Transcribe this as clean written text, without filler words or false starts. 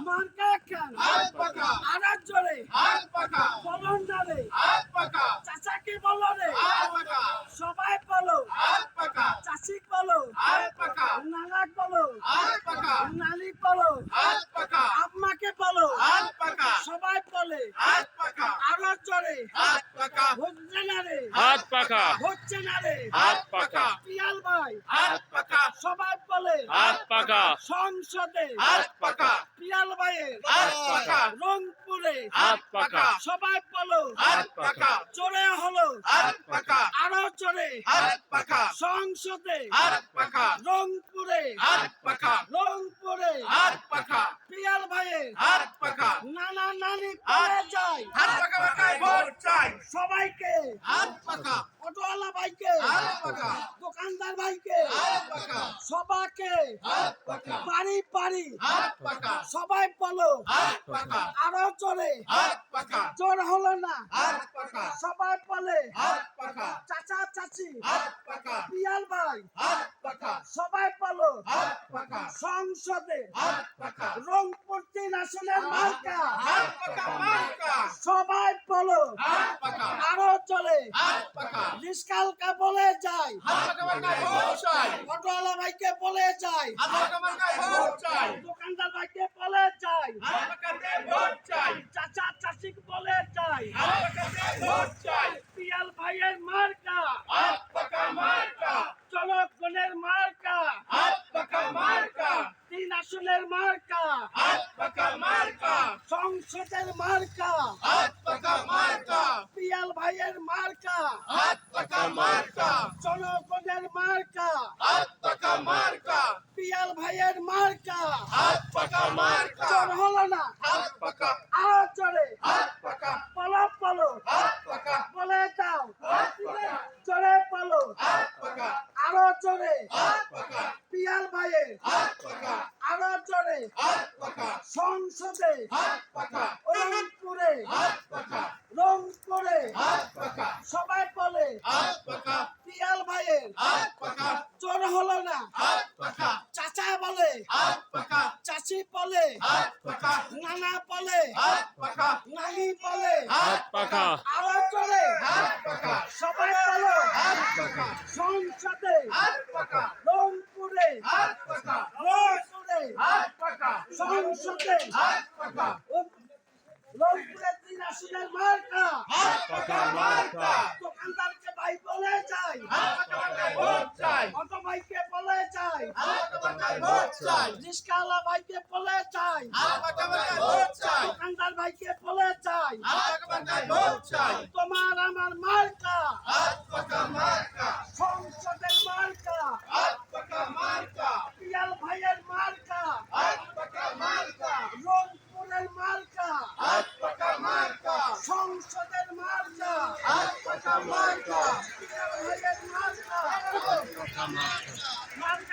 মার্কা কেন আরার জোরে বলুন না রে চাচাকে বলো রে সবাই বলো চাচিক বলো নানাক বলো নানিক বলো আম্মাকে বলো সবাই বলে আরার জোরে হচ্ছে না রে হাত পাকা হচ্ছে না রে হাত পাকা পিয়াল ভাই সবাই বলে হাত পাকা সংসদে হাত পাকা পিয়াল ভাইয়ের হাত পাকা রংপুরে হাত পাকা সবাই বলো হাত পাকা জোরে হলো হাত পাকা আরো জোরে হাত পাকা সংসদে হাত পাকা রংপুরে হাত পাকা রংপুরে হাত পাকা পিয়াল ভাইয়ের হাত পাকা নানা নানি পড়ে যায় হাত পাকা পাকায় ভোট চাই সবাইকে হাত পাকা অটোওয়ালা ভাইকে হাত পাকা দোকানদার ভাইকে হাত পাকা সবাইকে হাত পাকা বাড়ি বাড়ি হাত পাকা সবাই বলো হাত পাকা আরো জোরে হাত পাকা জোর হলো না হাত পাকা সবাই বলে হাত পাকা চাচা চাচি হাত পাকা পিয়াল ভাই হাত পাকা সবাই বলো হাত পাকা সংসদে হাত পাকা রংপুর 3 আসনের মার্কা হাত পাকা মার্কা সবাই বলো হাত পাকা আরো চলে হাত পাকা রিস্কালকা বলে যায় হাত পাকা মার্কায় ভোট চাই অটোওয়ালা ভাইকে বলে যায় হাত পাকা মার্কায় ভোট চাই দোকানদার ভাইকে বলে যায় হাত পাকাতে ভোট চাই চাচা চাচিক বলে যায় হাত পাকাতে ভোট চাই পিয়াল ভাইয়ের মার্কা হাত পাকা মার্কা জনগণের মার্কা হাত পাকা মার্কা 3 আসনের মার্কা হাত পাকা মার্কা সংসদের মার্কা হাত পাকা মার্কা পিয়াল ভাইয়ের মার্কা হাত পাকা মার্কা জনগণের মার্কা হাত পাকা মার্কা পিয়াল ভাইয়ের মার্কা হাত পাকা মার্কা জোর হলো না হাত পাকা আরো জোরে হাত পাকা বলো বলো হাত পাকা বলে দাও হাত পাকা জোরে বলো হাত পাকা আরো জোরে হাত পাকা পিয়াল ভাইয়ের হাত পাকা আরো জোরে হাত পাকা সংসদে হাত পাকা রংপুরে হাত পাকা রংপুরে হাত পাকা সবাই বলে হাত পাকা পিয়াল ভাইয়ের হাত পাকা জোর হলো না হাত পাকা চাচা বলে হাত পাকা চাচি বলে হাত পাকা নানা বলে হাত পাকা নানি বলে হাত পাকা আরো জোরে হাত পাকা সবাই বলো হাত পাকা সংসদে হাত পাকা রংপুরে হাত পাকা রংপুরে হাত পাকা সংসদে হাত পাকা রংপুরে 3 আসনের মার্কা হাত পাকা মার্কা দোকানদারকে ভাই বলে যায় হাত পাকা মার্কায় ভোট চাই অটো ভাইকে বলে যায় হাত পাকা মার্কায় ভোট চাই রিস্কাওয়ালা ভাইকে বলে যায় হাত পাকা মার্কায় ভোট চাই দোকানদার ভাইকে বলে যায় হাত পাকা মার্কায় ভোট চাই তোমার আমার মার্কা হাত পাকা মার্কা সংসদের মার্কা হাত পাকা মার্কা পিয়াল ভাইয়ের মার্কা হাত পাকা মার্কা রংপুরের মার্কা হাত পাকা মার্কা সংসদের মার্কা হাত পাকা মার্কা পিয়াল ভাইয়ের মার্কা মার্কা